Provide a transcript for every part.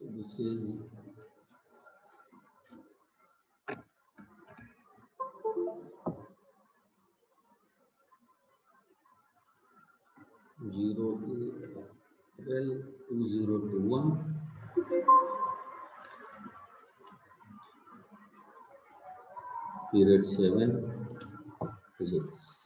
So this is zero to April 2021. Period 7 physics.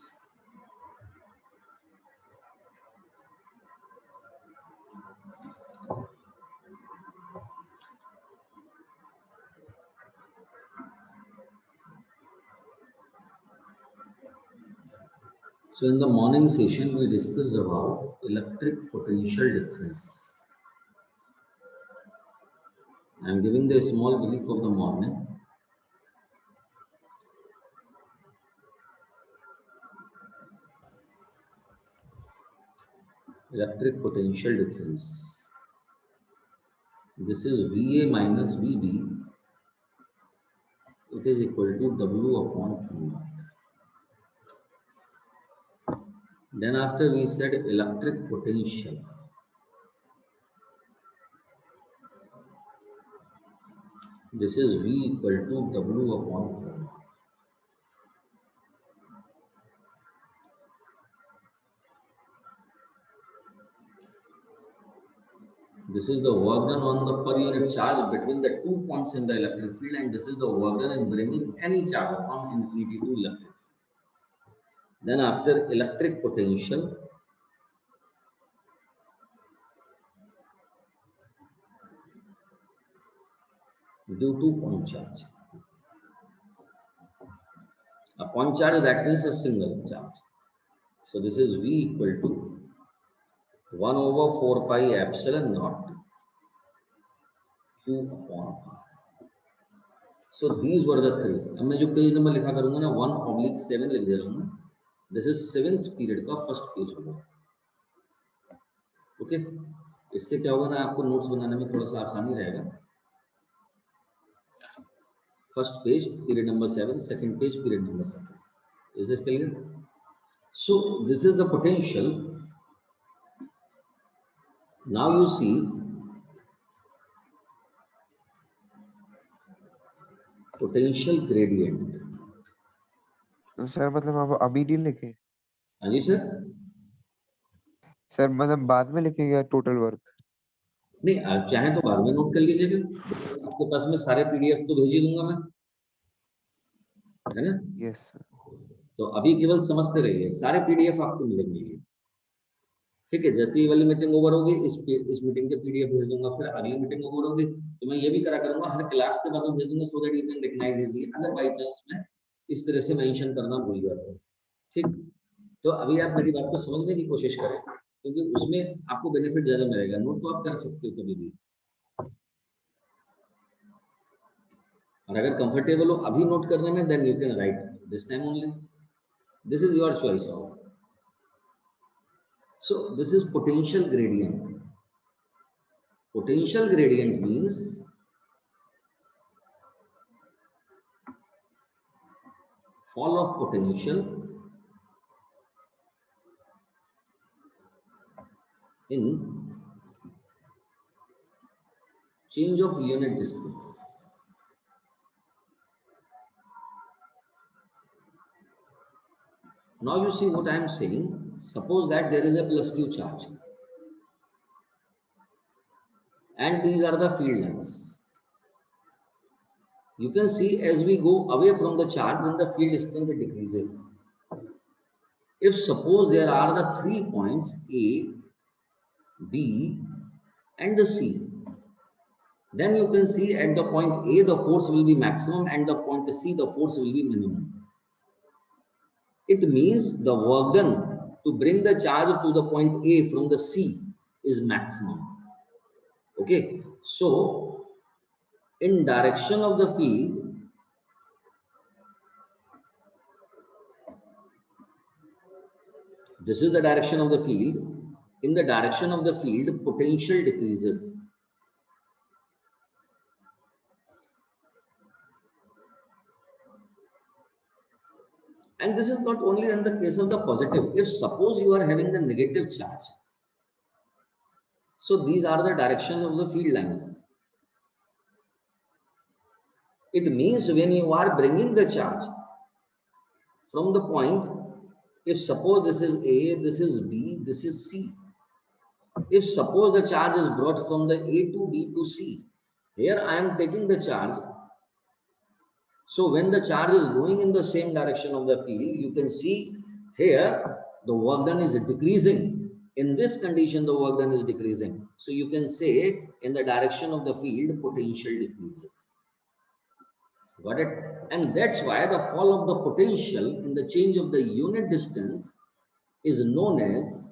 So in the morning session, we discussed about electric potential difference. I am giving the small brief of the morning. Electric potential difference. This is VA minus VB. It is equal to W upon Q naught. Then after we said electric potential. This is V equal to W upon Q naught. This is the work done on the per unit charge between the 2 points in the electric field, and this is the work done in bringing any charge from infinity to electric field. Then after electric potential, due to point charge. A point charge, that means a single charge. So this is V equal to 1 over 4 pi epsilon naught Q upon R. So these were the three. अब मैं जो page number लिखा करूंगा ना 1/7 लिख दे रहा हूँ. This is 7th period का फर्स्ट पेज होगा. ओके, इससे क्या होगा ना, आपको नोट्स बनाने में थोड़ा सा आसानी रहेगा. First page period number 7, second page period number 7. Is this clear? So this is the potential. Now you see potential gradient. तो सर मतलब आप अभी नहीं लिखे? हाँ जी सर. सर मतलब बाद में लिखेंगे टोटल वर्क? नहीं, आप चाहे तो बाद में नोट कर लीजिएगा. आपके पास में सारे पीडीएफ तो भेज ही दूंगा मैं, है ना? Yes sir. तो अभी केवल समझते रहिए, सारे पीडीएफ आपको मिलेंगे. ठीक है, जैसे ये वाली मीटिंग ओवर होगी, इस मीटिंग के पीडीएफ भेज दूंगा. फिर अगली मीटिंग ओवर होगी तो मैं ये भी करा करूंगा, हर क्लास के बाद में भेज दूंगा, so that you can recognise easily. अगर बाई चांस मैं इस तरह से मेंशन करना भूल गया तो ठीक. तो अभी आप मेरी बात को समझने की कोशिश करें, क्योंकि उसमें आपको बेनिफिट ज्यादा मिलेगा. नोट तो आप कर सकते हो कभी भी, और अगर कंफर्टेबल हो अभी नोट करने में, then you can write this time only. This is your choice of. So this is potential gradient. Potential gradient means fall of potential in change of unit distance. Now you see what I am saying. Suppose that there is a plus Q charge, and these are the field lines. You can see as we go away from the charge, then the field strength decreases. If suppose there are the 3 points A, B, and the C, then you can see at the point A the force will be maximum, and the point C the force will be minimum. It means the work done to bring the charge to the point A from the C is maximum. Okay, so in direction of the field, this is the direction of the field. In the direction of the field, potential decreases. And this is not only in the case of the positive. If suppose you are having the negative charge, so these are the directions of the field lines. It means when you are bringing the charge from the point, if suppose this is A, this is B, this is C. If suppose the charge is brought from the A to B to C, here I am taking the charge. So when the charge is going in the same direction of the field, you can see here the work done is decreasing. In this condition, the work done is decreasing. So you can say in the direction of the field, potential decreases. Got it? And that's why the fall of the potential in the change of the unit distance is known as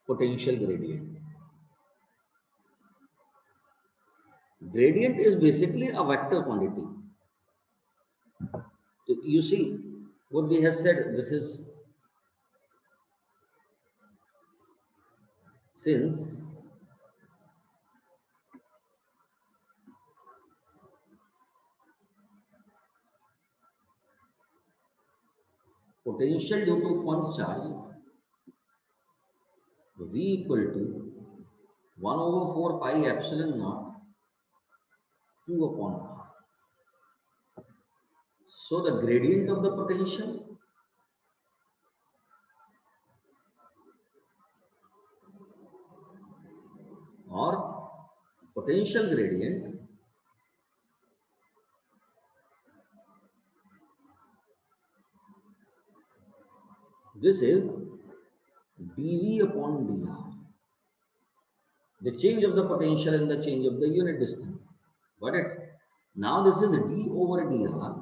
potential gradient. Gradient is basically a vector quantity. So you see what we have said, this is since potential due to point charge V equal to 1 over 4 pi epsilon naught Q upon R. So the gradient of the potential or potential gradient this is dV upon dr. The change of the potential and the change of the unit distance. Got it? Now this is d over dr.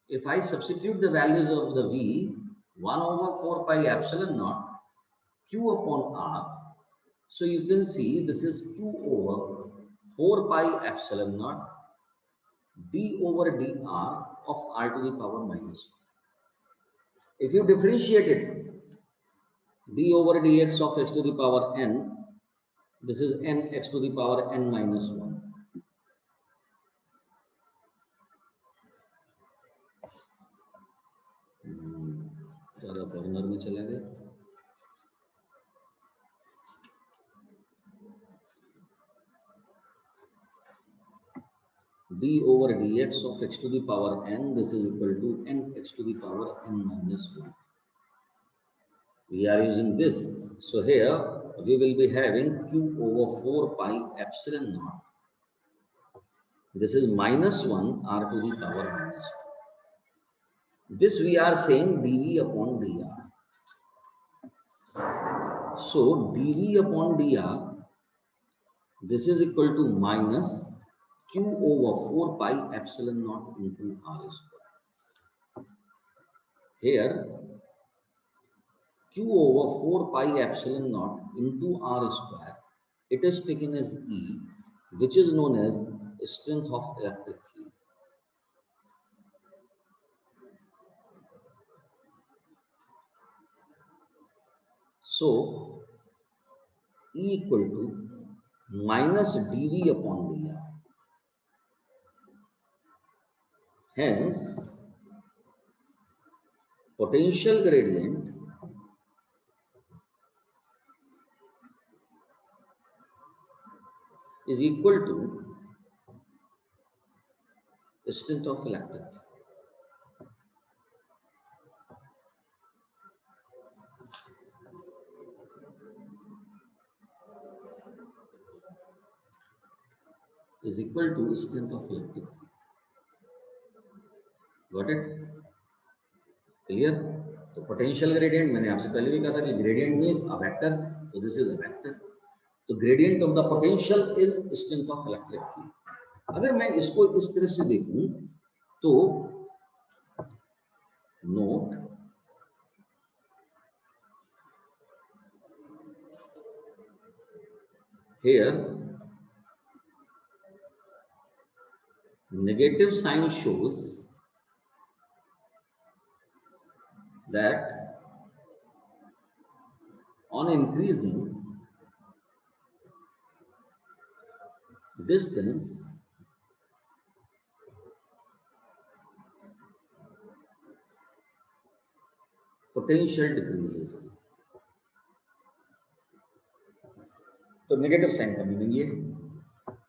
If I substitute the values of the V, 1 over 4 pi epsilon naught Q upon R. So you can see this is 2 over 4 pi epsilon naught d over dr of r to the power minus 1. If you differentiate it, d over dx of x to the power n, this is n x to the power n minus 1. ज़्यादा corner में चला गया. D over dx of x to the power n, this is equal to n x to the power n minus 1. We are using this. So here we will be having q over 4 pi epsilon naught. This is minus 1 r to the power minus 1. This we are saying dv upon dr. So dv upon dr, this is equal to minus q over 4 pi epsilon naught into r square. Here q over 4 pi epsilon naught into r square, it is taken as E, which is known as strength of electric field. So E equal to minus dV upon dr. Hence, potential gradient is equal to the strength of electric field. Is equal to strength of electric field. Got it? Clear? तो potential gradient मैंने आपसे पहले भी कहा था कि gradient means a vector, so this is a vector. तो gradient of the potential is strength of electric field. अगर मैं इसको इस तरह से देखूं तो note here negative sign shows that on increasing distance potential decreases. तो नेगेटिव साइन का मीनिंग ये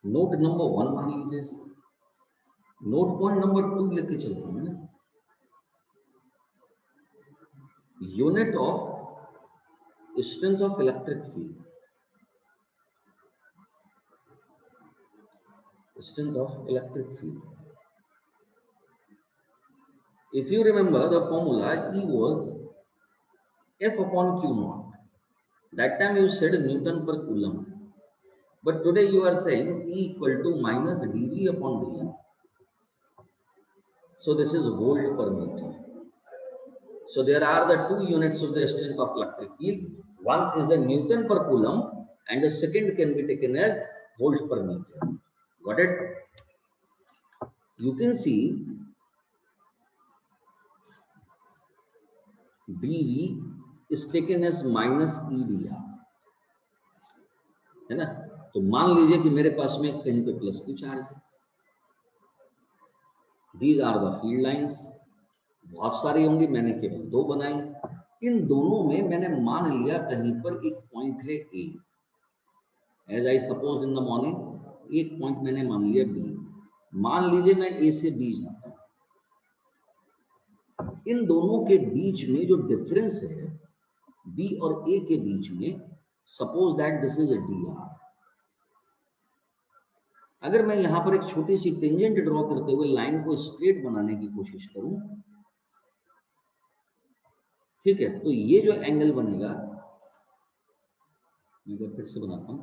नोट नंबर 1 मान लीजिए, नोट पॉइंट नंबर 2 लेके चलते हैं ना। Unit of strength of electric field, strength of electric field. If you remember the formula, E was F upon Q naught. That time you said Newton per coulomb. But today you are saying E equal to minus dV upon dm. So this is volt per meter. So there are the two units of the strength of electric field. One is the Newton per coulomb and the second can be taken as volt per meter. Got it? You can see dV is taken as minus E dr, है ना। तो मान लीजिए कि मेरे पास में कहीं पे प्लस Q चार्ज है। These are the field lines, बहुत सारी होंगी, मैंने केवल 2 बनाई। इन दोनों में मैंने मान लिया कहीं पर एक पॉइंट है A, as I suppose in the morning एक पॉइंट मैंने मान लिया B। मान लीजिए मैं A से B जाता हूं, इन दोनों के बीच में जो डिफरेंस है B और A के बीच में, suppose that this is a dr। अगर मैं यहां पर एक छोटी सी टेंजेंट ड्रॉ करते हुए लाइन को स्ट्रेट बनाने की कोशिश करूं, ठीक है, तो ये जो एंगल बनेगा, मैं फिर से बनाता हूं।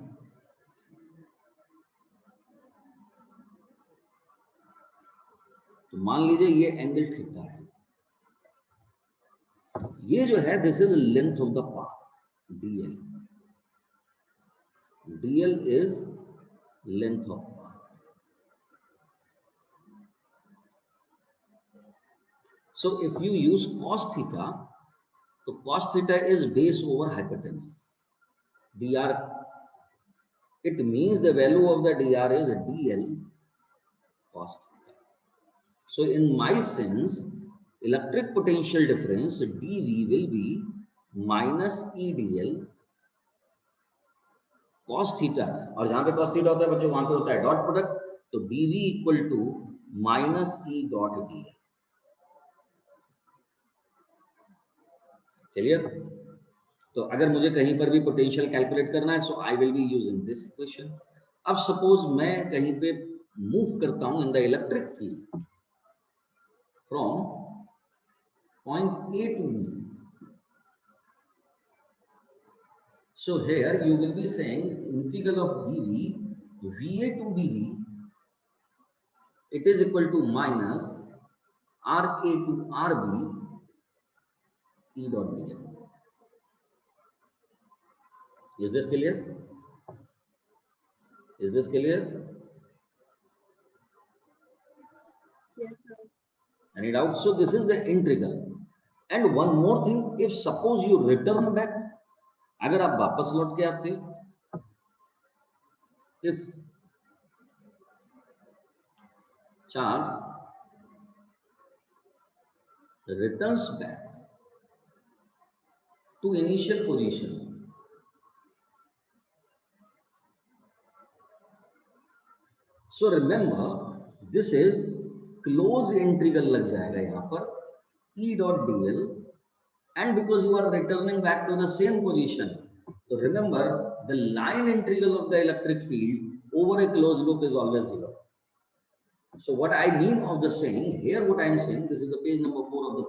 तो मान लीजिए ये एंगल थीटा है, ये जो है this is length of the path dl, dl is length of path. So if you use cos theta, so cos theta is base over hypotenuse. dr, it means the value of the dr is dl cos theta. So in my sense, electric potential difference dv will be minus e dl cos theta, और जहां पे cos theta होता है बच्चों वहां पे होता है डॉट प्रोडक्ट, तो dv equal to minus e dot dl। Clear? तो अगर मुझे कहीं पर भी पोटेंशियल कैलकुलेट करना है, so I will be using this equation. अब सपोज मैं कहीं पे मूव करता हूं in the electric field from point A to B, so here you will be saying integral of dv va to dv, it is equal to minus ra to rb e dot dl. Is this clear? Is this clear? Yes, sir. Any doubt? So this is the integral. And one more thing, if suppose you return back, अगर आप वापस लौट के आते, if charge returns back to initial position, so remember this is close integral लग जाएगा यहां पर E dot dl, and because you are returning back to the same position, so remember the line integral of the electric field over a closed loop is always 0. So what I mean of the saying here, what I am saying, this is the page number 4 of the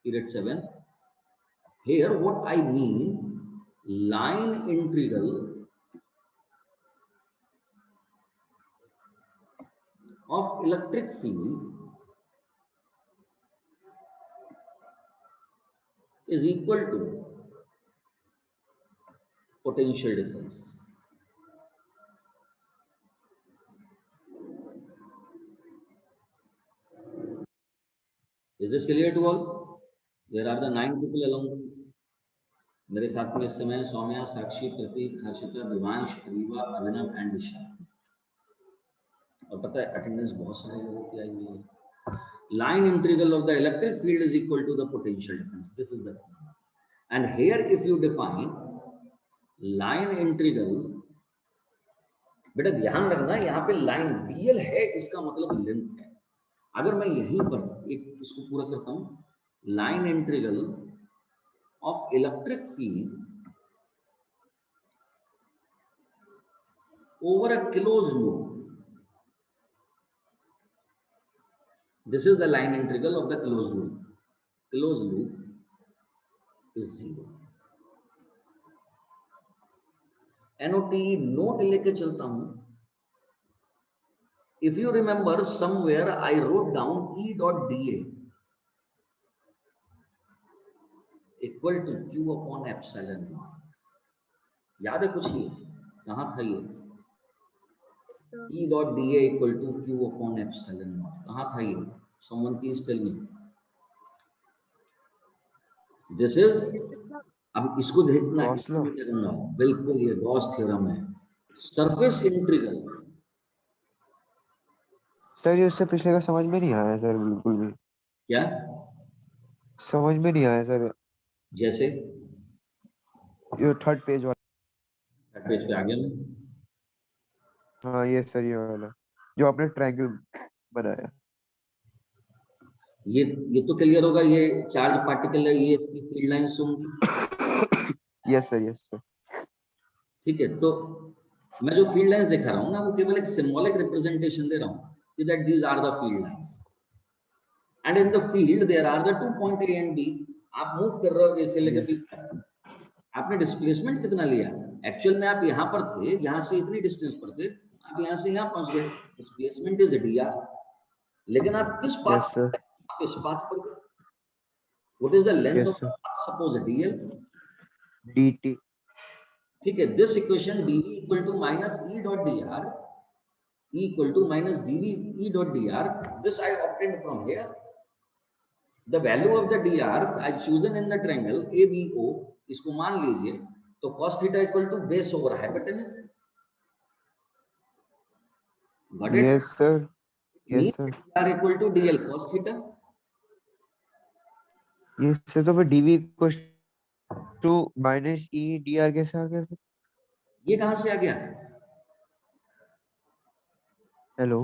period 7. Here what I mean, line integral of electric field is equal to potential difference. Is this clear to all? There are the 9 people along. मेरे साथ में इस समय सौम्या, साक्षी, प्रतीक, हर्षिता, दिवांश, रीवा, अभिनव and विशाल। और पता है attendance बहुत सारे लोगों की आई हुई है। Line integral of the electric field is equal to the potential difference. This is the formula. And here if you define line integral बेटा ध्यान रखना, यहाँ पे लाइन डीएल है, इसका मतलब लेंथ है। अगर मैं यहीं पर एक इसको पूरा करता हूं, line integral of electric field over a closed loop. This is the line integral of the closed loop. Closed loop is 0. NOT note लेके चलता हूं. If you remember, somewhere I wrote down E dot dA equal to Q upon epsilon naught. याद है कुछ ये? कहां था ये? E dot dA equal to Q upon epsilon naught. कहां था ये? Someone please tell me. This is, अब इसको देखना है, बिल्कुल ये गॉस थ्योरम है, सरफेस इंटीग्रल। सर ये उससे पिछले का समझ में नहीं आया सर, बिल्कुल भी। क्या समझ में नहीं आया सर? जैसे ये थर्ड पेज वाला। थर्ड पेज पे आ गया मैं। हाँ ये सर, ये वाला जो आपने ट्रायंगल बनाया। ये तो क्लियर होगा, ये चार्ज पार्टिकल है, ये इसकी फील्ड लाइंस होंगी। Yes sir, yes sir. ठीक है, तो मैं जो फील्ड लाइंस दिखा रहा हूँ ना, वो केवल एक सिंबॉलिक रिप्रेजेंटेशन दे रहा हूँ कि that these are the field lines, and in the field there are the 2 point A and B. आप मूव कर रहे हो ए से लेकर बी, आपने डिस्प्लेसमेंट कितना लिया? एक्चुअल में आप यहाँ पर थे, यहाँ से इतनी डिस्टेंस पर थे, आप यहाँ से यहाँ पहुंच गए, डिस्प्लेसमेंट इज dr। लेकिन आप किस पाथ पर, आप इस पाथ पर गए। What is the length of the path? Suppose dl dt। ठीक है, this equation dv equal to minus e dot dr, e equal to minus dv e dot dr, this I obtained from here. The value of the dr I chosen in the triangle ABO, इसको मान लीजिए, तो cos theta equal to base over hypotenuse. Got it? Yes sir, yes sir. dr equal to dl cos theta. ये sir तो फिर dv equal to minus e dr कैसे आ गया सर? ये कहां से आ गया? हेलो।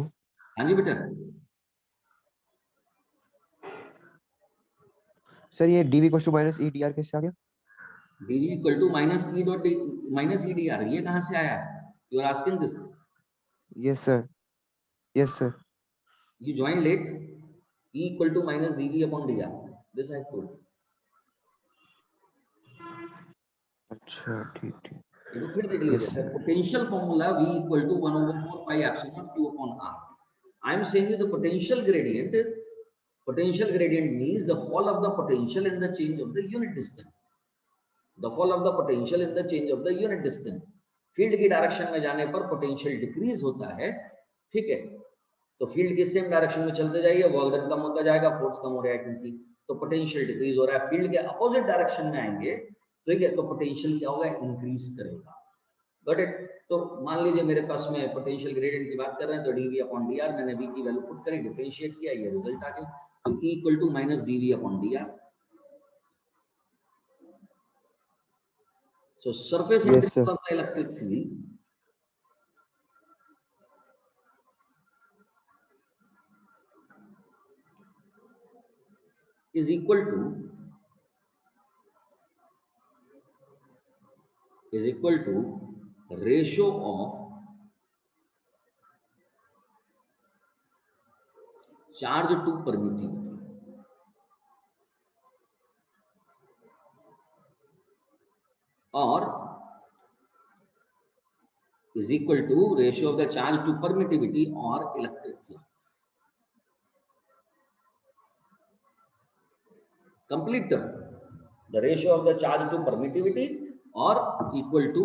हाँ जी बेटा। सर ये dv equal to minus e dr कैसे आ गया? dv equal to minus e dot minus e dr, ये कहां से आया? You are asking this? Yes sir, yes sir. You join late. E equal to minus dv upon dr. This I told you. अच्छा ठीक ठीक। देखो फिर देख लीजिए, potential formula V equal to 1 over 4 pi epsilon Q upon R. I am saying you the potential gradient. Potential gradient means the fall of the potential in the change of the unit distance. The fall of the potential in the change of the unit distance. Field की direction में जाने पर potential decrease होता है, ठीक है। तो field के सेम डायरेक्शन में चलते जाइए, वॉल्यूम कम होता जाएगा, फोर्स कम हो रहा है क्योंकि, तो पोटेंशियल डिक्रीज हो रहा है। फील्ड के अपोजिट डायरेक्शन में आएंगे, ठीक है, तो पोटेंशियल क्या होगा? इंक्रीज करेगा। Got it? तो मान लीजिए मेरे पास में पोटेंशियल ग्रेडियंट की बात कर रहे हैं, तो dv अपॉन dr, मैंने v की वैल्यू पुट करी, डिफरेंशिएट किया, ये रिजल्ट आ गया। तो E equal to minus dv upon dr। So surface integral of the electric field is equal to ratio of charge to permittivity, or is equal to ratio of the charge to permittivity or electric flux. Complete term, the ratio of the charge to permittivity or equal to,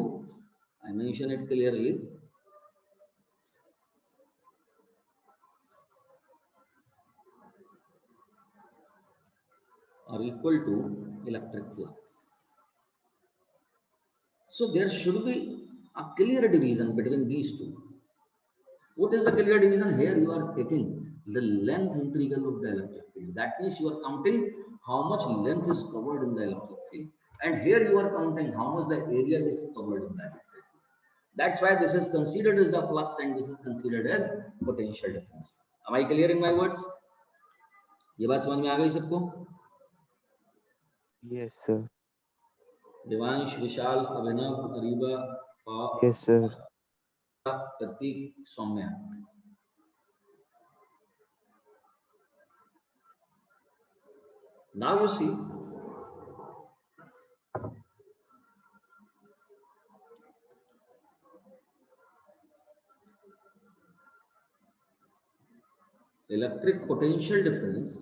I mention it clearly, or equal to electric flux. So there should be a clear division between these two. What is the clear division? Here you are taking the length integral of the electric field. That means you are counting how much length is covered in the electric field. And here you are counting how much the area is covered in the electric field. That's why this is considered as the flux and this is considered as potential difference. Am I clear in my words? ये बात समझ में आ गई सबको? Yes, sir. Devansh, Vishal, Abhinav, Areeba, Yes, sir. Prateek, Saumya. Now you see, electric potential difference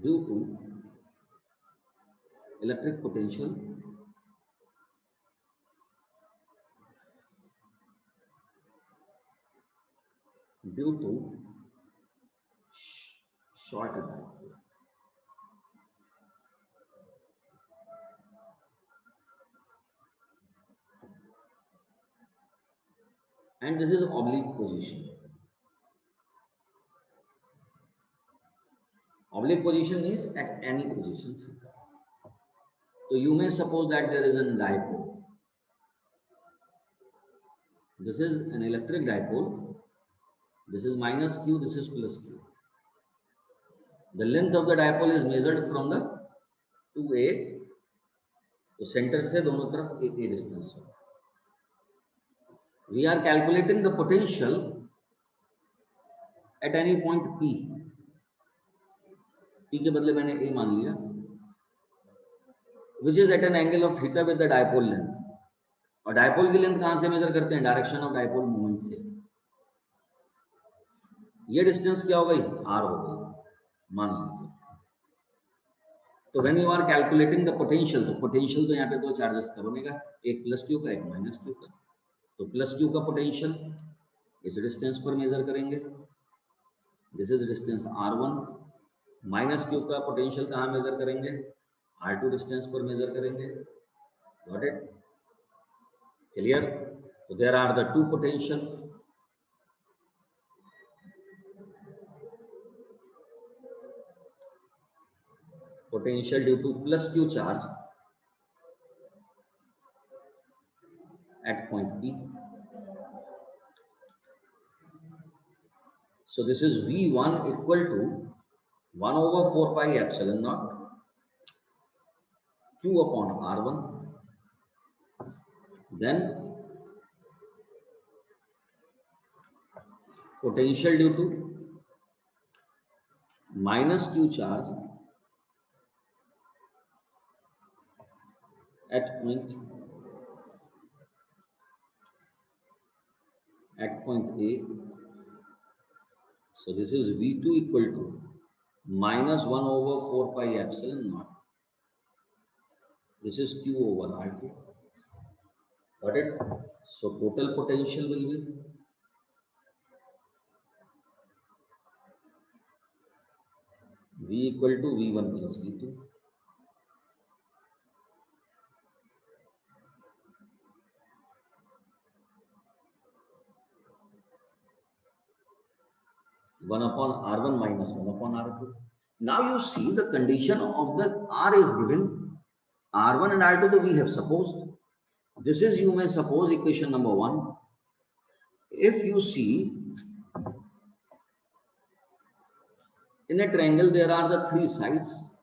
due to electric potential due to short dipole. And this is oblique position. Oblique position means at any position. So you may suppose that there is a dipole. This is an electric dipole. This is minus q, this is plus q. The length of the dipole is measured from the 2a. तो centre से दोनों तरफ a distance है. We are calculating the potential at any point P. P के बदले मैंने A मान लिया, which is at an angle of theta with the dipole length. और डायपोल की लेंथ कहां से मेजर करते हैं? डायरेक्शन ऑफ डायपोल मूवमेंट से. ये डिस्टेंस क्या हो गई? R हो गई, मान लीजिए. तो when you are calculating the potential, तो पोटेंशियल तो यहाँ पे दो चार्जेस का बनेगा, एक प्लस क्यू का, एक माइनस क्यू का. तो प्लस क्यू का पोटेंशियल इस डिस्टेंस पर मेजर करेंगे, this is distance R1. Minus Q का पोटेंशियल कहाँ मेजर करेंगे? R2 डिस्टेंस पर मेजर करेंगे. Got it? Clear? So there are the two potentials. Potential due to plus q charge at point P. So this is V1 equal to 1 over 4 pi epsilon naught q upon R1. Then potential due to minus q charge at point A. So this is V2 equal to minus 1 over 4 pi epsilon naught. This is q over R2. Got it? So total potential will be V equal to V1 plus V2. One upon R1 minus 1 upon R2. Now you see the condition of the R is given. R1 and R2 we have supposed. This is, you may suppose, equation number 1. If you see in a triangle there are the three sides.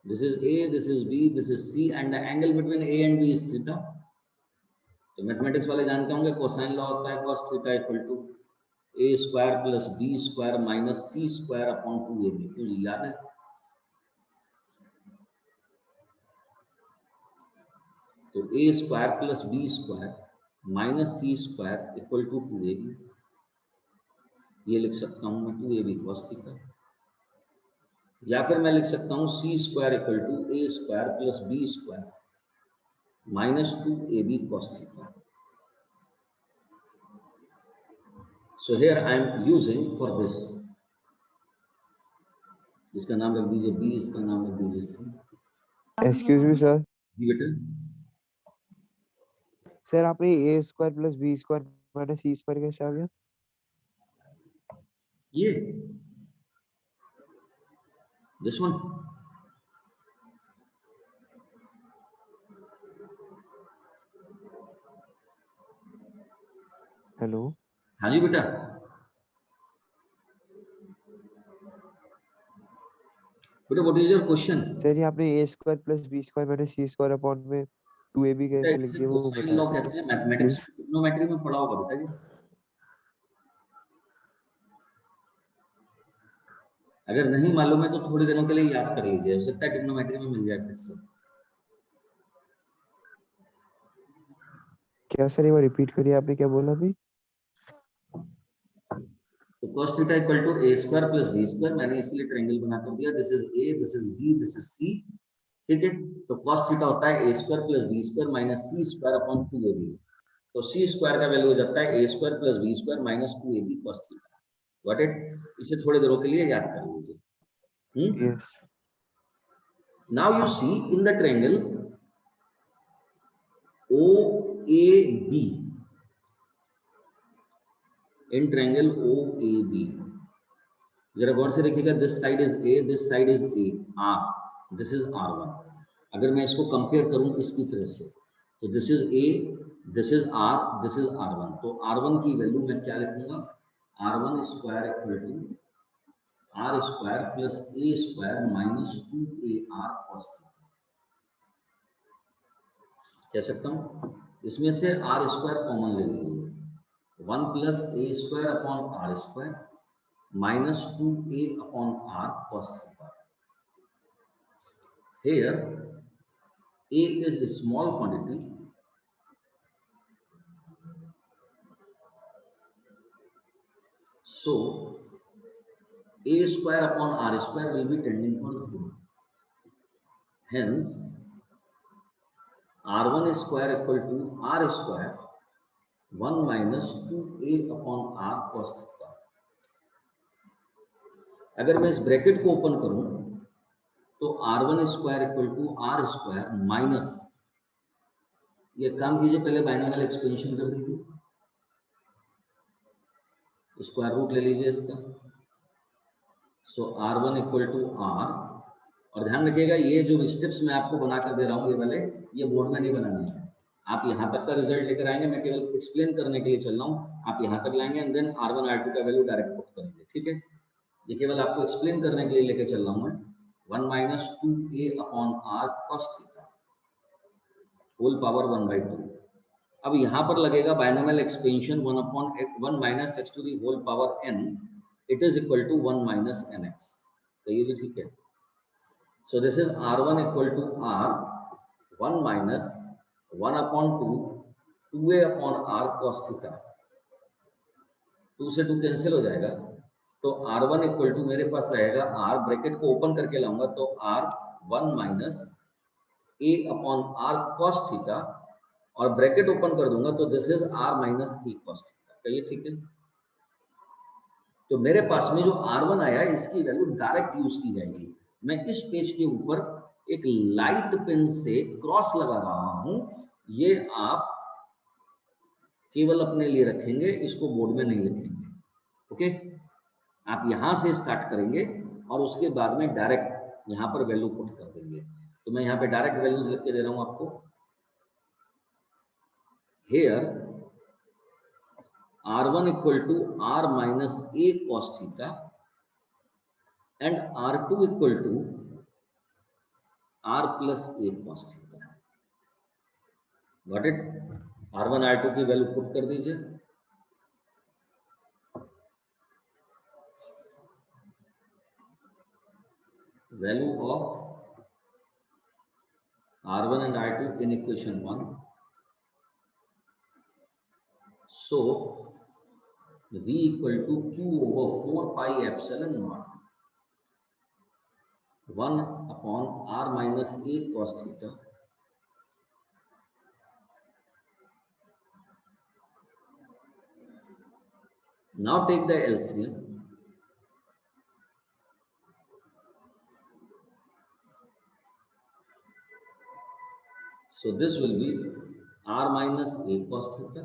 This is A, this is B, this is C, and the angle between A and B is theta. तो mathematics वाले जानते होंगे cosine law होता है cos theta equal to a square plus b square minus c square upon 2ab. क्यों याद है? तो a square plus b square minus c square equal to 2ab. ये लिख सकता हूं मैं 2ab cos थीटा, या फिर मैं लिख सकता हूं c square equal to a square plus b square minus 2ab cos theta. So here I am using for this, इसका नाम रख दीजिए b, इसका नाम रख दीजिए c. Excuse me, sir. जी बेटा. सर आपने a square plus b square minus c square कैसे आ गया? ये this one, हेलो। हाँ जी बेटा, बेटा what is your question? Sir ये आपने A square plus B square minus C square upon में 2ab कैसे लिख इसे दिया वो कोसाइन बता लॉ दीजिए कहते हैं, मैथमेटिक्स प्लीज। में ट्रिग्नोमेट्री में पढ़ा होगा बेटा जी। अगर नहीं मालूम है तो थोड़ी दिनों के लिए याद कर लीजिए, हो सकता है ट्रिग्नोमेट्री में मिल जाए फिर से। क्या सर एक बार रिपीट करिए, आपने क्या बोला अभी? तो cos theta equal to A square plus B square, मैंने इसलिए ट्रायंगल बना कर दिया, this is A, this is B, this is C. ठीक है, तो cos थीटा होता है A square plus B square minus C square upon 2ab। तो सी स्क्वायर का वैल्यू हो जाता है A square plus B square minus 2ab cos theta. Got it? इसे थोड़ी देरों के लिए याद कर लीजिए। Yes. Now you see in the triangle OAB, in triangle OAB जरा गौर से देखिएगा, this side is A, this side is A, R, this is R1। अगर मैं इसको कंपेयर करूं इसकी तरह से, तो this is A, this is R, this is R1। तो R1 की वैल्यू मैं क्या लिखूंगा? R1 square equal to R square plus A square minus 2AR cos theta. कह सकता हूं, इसमें से आर स्क्वायर कॉमन ले लीजिए, 1 plus A square upon R square minus 2a upon r cos theta. Here a is a small quantity, so a square upon r square will be tending for 0. Hence r1 square equal to r square 1 minus 2a upon r cos theta. अगर मैं इस bracket को open करूं तो r1 square equal to r square minus, ये काम कीजिए, पहले बाइनोमियल एक्सपेंशन कर दीजिए, स्क्वायर रूट ले लीजिए इसका। सो R1 इक्वल टू R, और ध्यान रखिएगा ये जो स्टेप्स मैं आपको बनाकर दे रहा हूँ ये वाले, ये बोर्ड में नहीं बनाने हैं। आप यहाँ तक का रिजल्ट लेकर आएंगे, मैं केवल एक्सप्लेन करने के लिए चल रहा हूँ। आप यहाँ तक लाएंगे एंड देन R1 R2 का वैल्यू डायरेक्ट पुट करेंगे। ठीक है, ये केवल आपको एक्सप्लेन करने के लिए लेकर चल रहा हूँ मैं। 1 minus 2a upon r cos theta whole power 1/2। अब यहाँ पर लगेगा binomial expansion 1 minus x to the whole power n, it is equal to 1 minus nx। तो ये जी ठीक है। So this is r1 equal to r 1 minus 1 upon 2 2a upon r cos theta. 2 से 2 कैंसिल हो जाएगा, तो r1 इक्वल टू मेरे पास रहेगा, r ब्रैकेट को ओपन करके लाऊंगा तो r 1 minus a upon r cos theta, और ब्रैकेट ओपन कर दूंगा तो this is r minus a cos theta. कहिए ठीक है। तो मेरे पास में जो R1 आया इसकी वैल्यू डायरेक्ट यूज की जाएगी। मैं इस पेज के ऊपर एक लाइट पेन से क्रॉस लगा रहा हूं, ये आप केवल अपने लिए रखेंगे, इसको बोर्ड में नहीं लिखेंगे। ओके, आप यहां से स्टार्ट करेंगे और उसके बाद में डायरेक्ट यहां पर वैल्यू पुट कर देंगे। तो मैं यहां पे डायरेक्ट वैल्यूज लिख के दे रहा हूं आपको। Here R1 equal to R minus a cos theta and R2 equal to R plus a cos theta. Got it? R1 R2 की वैल्यू पुट कर दीजिए। Value of R1 and R2 in equation 1. So V equal to Q over 4 pi epsilon naught 1 upon R minus a cos theta now take the LCM. So this will be R minus a cos theta,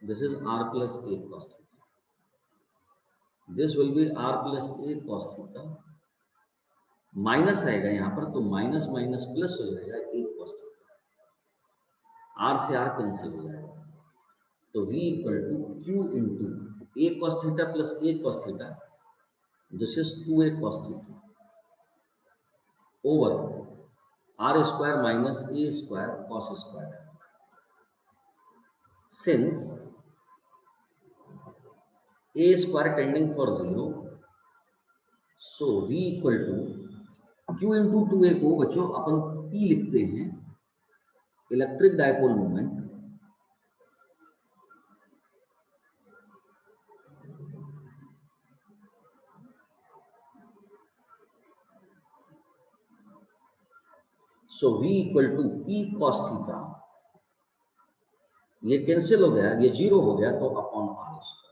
this is R plus a cos theta, this will be R plus a cos theta, minus आएगा यहाँ पर तो minus minus plus हो जाएगा a cos theta, R से R cancel हो जाएगा। तो v equal to q into a cos theta plus a cos theta, this is 2a cos theta over r square minus a square cos square. Since a square tending for 0, so v equal to q into 2a को बच्चों अपन p लिखते हैं, electric dipole moment so v equal to p cos theta, ये cancel हो गया, ये 0 हो गया, तो अपॉन r स्क्वायर।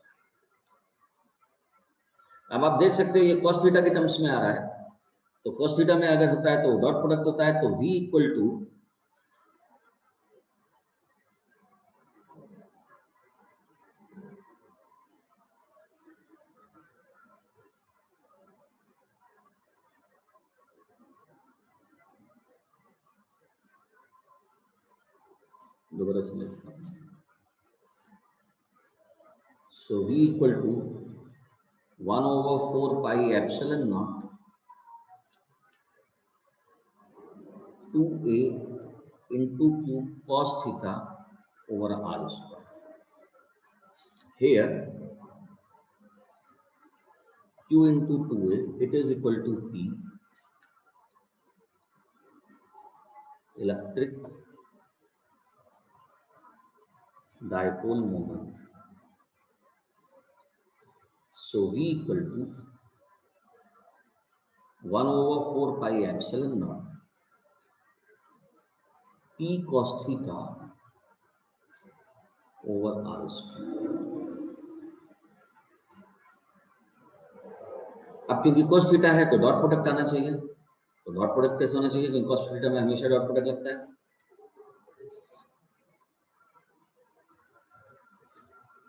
अब आप देख सकते हो ये cos थीटा के टर्म्स में आ रहा है, तो cos थीटा में अगर होता है तो डॉट प्रोडक्ट होता है, तो v इक्वल टू दोबारा से लिखता हूं, सो v equal to 1 over 4 pi epsilon naught 2a into q cos theta over r square. Here q into 2a, it is equal to p, electric dipole moment. So v equal to 1 over 4 pi epsilon naught p cos theta over r square. अब क्योंकि cos theta है तो dot product आना चाहिए, तो dot product कैसे होना चाहिए, क्योंकि cos थीटा में हमेशा डॉट प्रोडक्ट लगता है।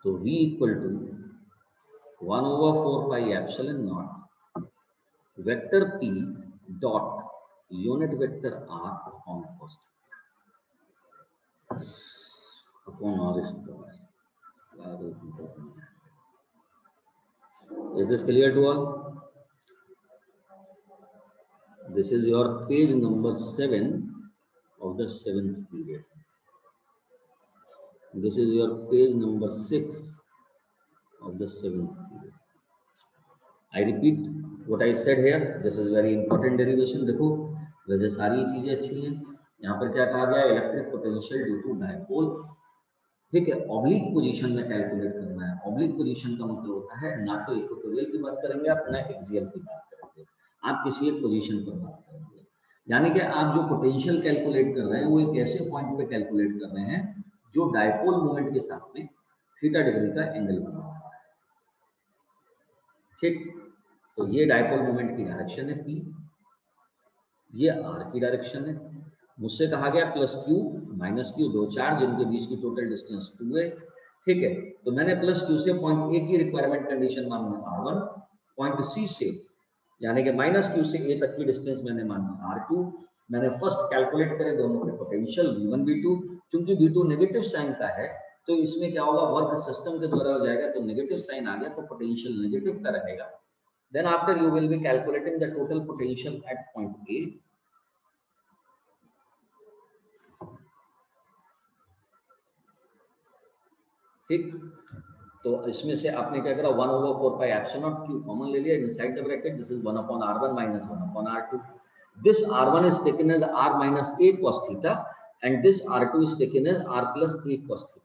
तो v equal to 1 over 4 pi epsilon naught vector p dot unit vector r upon cos upon r square. Is this clear to all? This is your page number 7 of the 7th period. This is your page number 6 of the 7th period. I repeat what I said here. This is very important derivation. देखो वैसे सारी चीजें अच्छी हैं, यहाँ पर क्या कहा गया, electric potential due to dipole, ठीक है, ऑब्लिक पोजीशन में कैलकुलेट करना है। ऑब्लिक पोजीशन का मतलब होता है ना तो इक्वेटोरियल की बात करेंगे आप, ना एक्सियल की बात करेंगे, आप किसी एक पोजीशन पर बात करेंगे। यानी कि आप जो पोटेंशियल कैलकुलेट कर रहे हैं वो एक ऐसे पॉइंट पे कैलकुलेट कर रहे हैं जो डायपोल मोमेंट के साथ में थीटा डिग्री का एंगल बना रहा है, ठीक। तो ये डायपोल मोमेंट की डायरेक्शन है p, ये r की डायरेक्शन है। मुझसे कहा गया प्लस q माइनस q, दो चार्ज जिनके बीच की टोटल डिस्टेंस 2 है, ठीक है। तो मैंने प्लस q से पॉइंट a की रिक्वायरमेंट कंडीशन मानी r1, पॉइंट c से यानी कि माइनस q से a तक की डिस्टेंस मैंने मानी r2। मैंने फर्स्ट कैलकुलेट करे दोनों के पोटेंशियल v1 v2, क्योंकि v2 नेगेटिव साइन का है तो इसमें क्या होगा, वर्क सिस्टम के द्वारा हो जाएगा, तो नेगेटिव साइन आ गया तो पोटेंशियल नेगेटिव का रहेगा। Then after you will be calculating the total potential at point a, ठीक। तो इसमें से आपने क्या करा, 1 over 4 pi epsilon naught q common ले लिया inside the bracket, this is 1 upon r1 minus 1 upon r2। This r1 is taken as r minus a cos theta and this r2 is taken as r plus a cos theta।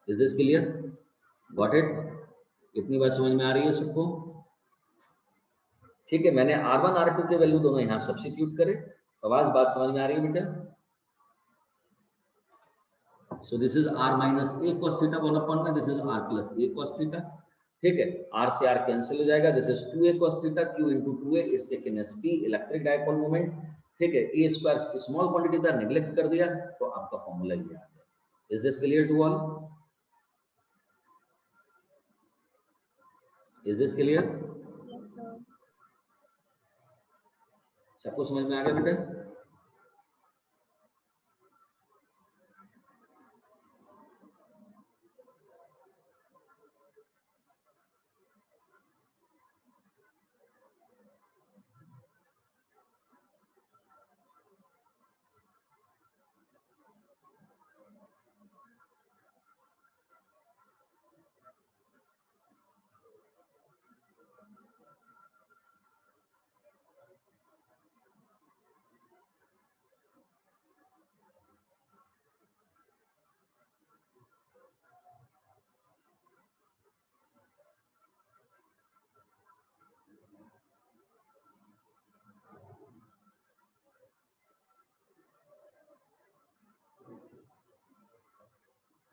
Is this clear? Got it? इतनी बात समझ में आ रही है सबको? ठीक है, मैंने r1 r2 के वैल्यू दोनों यहाँ सब्स्टिट्यूट करे। फवाज बात समझ में आ रही है बेटा? So this is r minus a cos theta 1 upon में, this is r plus a cos theta, ठीक है। r से r कैंसिल हो जाएगा, this is 2a cos theta, q into 2a is taken as p, electric dipole moment, ठीक है। a square small quantity था, neglect कर दिया, तो आपका फॉर्मूला ये आ गया। Is this clear to all? Is this clear? Yes, sir. सबको समझ में आ गया बेटा?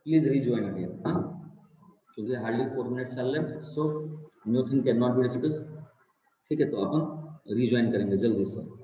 प्लीज rejoin again, हाँ, क्योंकि hardly 4 minutes are left, so new thing can not be discuss. ठीक है, तो अपन रिज्वाइन करेंगे जल्दी से।